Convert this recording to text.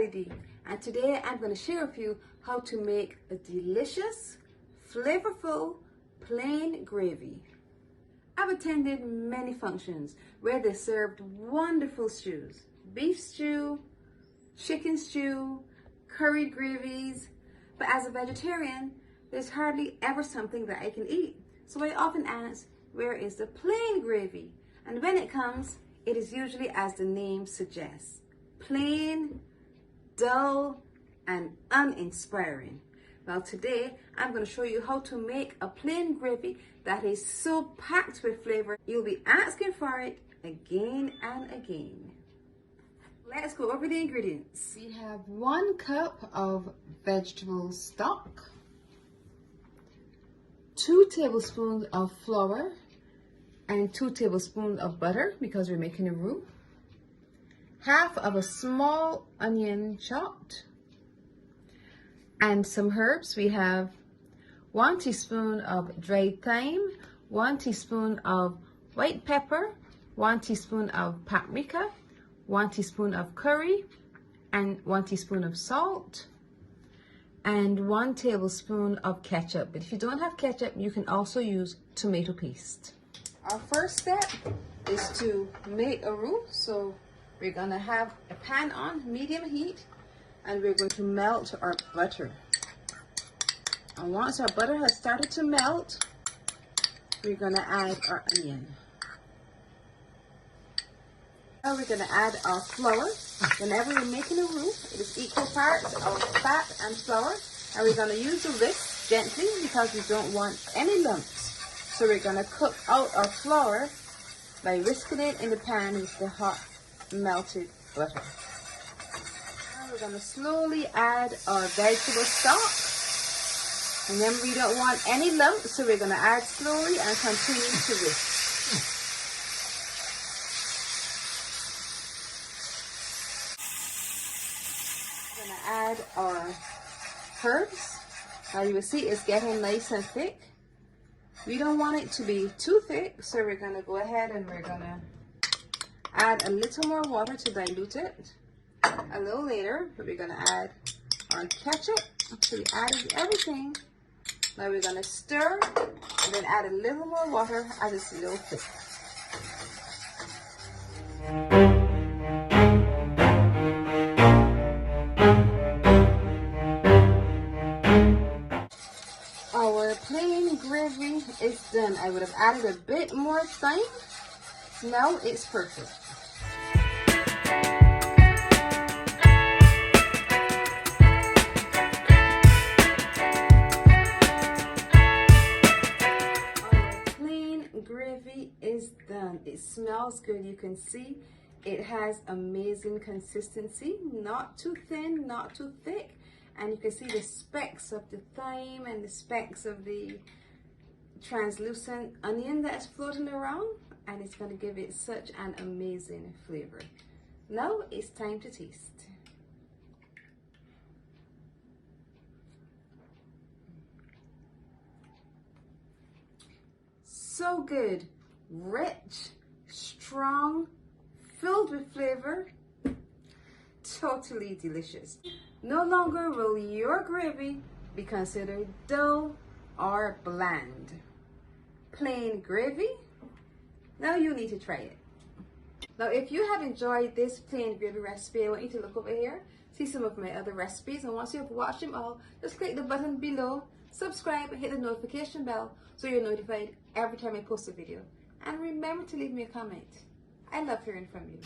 Ltd, and today I'm going to share with you how to make a delicious, flavorful, plain gravy. I've attended many functions where they served wonderful stews, beef stew, chicken stew, curried gravies, but as a vegetarian, there's hardly ever something that I can eat. So I often ask, where is the plain gravy? And when it comes, it is usually as the name suggests, plain, dull, and uninspiring. Well, today I'm going to show you how to make a plain gravy that is so packed with flavor, you'll be asking for it again and again. Let's go over the ingredients. We have 1 cup of vegetable stock, 2 tablespoons of flour, and 2 tablespoons of butter because we're making a roux, half of a small onion chopped, and some herbs. We have 1 teaspoon of dried thyme, 1 teaspoon of white pepper, 1 teaspoon of paprika, 1 teaspoon of curry, and 1 teaspoon of salt, and 1 tablespoon of ketchup. But if you don't have ketchup, you can also use tomato paste. Our first step is to make a roux. So we're gonna have a pan on medium heat, and we're going to melt our butter. And once our butter has started to melt, we're gonna add our onion. Now we're gonna add our flour. Whenever you're making a roux, it is equal parts of fat and flour, and we're gonna use the whisk gently because we don't want any lumps. So we're gonna cook out our flour by whisking it in the pan with the hot melted butter. Now we're gonna slowly add our vegetable stock. Remember, we don't want any lumps, so we're gonna add slowly and continue to whisk. We're gonna add our herbs. Now you will see it's getting nice and thick. We don't want it to be too thick, so we're gonna go ahead and we're gonna add a little more water to dilute it. A little later, we're gonna add our ketchup. So we added everything. Now we're gonna stir and then add a little more water as it's a little thick. Our plain gravy is done. I would have added a bit more thyme. Now it's perfect. Our plain gravy is done. It smells good. You can see it has amazing consistency. Not too thin, not too thick. And you can see the specks of the thyme and the specks of the translucent onion that's floating around, and it's going to give it such an amazing flavor. Now it's time to taste. So good, rich, strong, filled with flavor, totally delicious. No longer will your gravy be considered dull or bland. Plain gravy? Now you need to try it. Now if you have enjoyed this plain gravy recipe, I want you to look over here, see some of my other recipes, and once you have watched them all, just click the button below, subscribe, and hit the notification bell so you're notified every time I post a video. And remember to leave me a comment. I love hearing from you.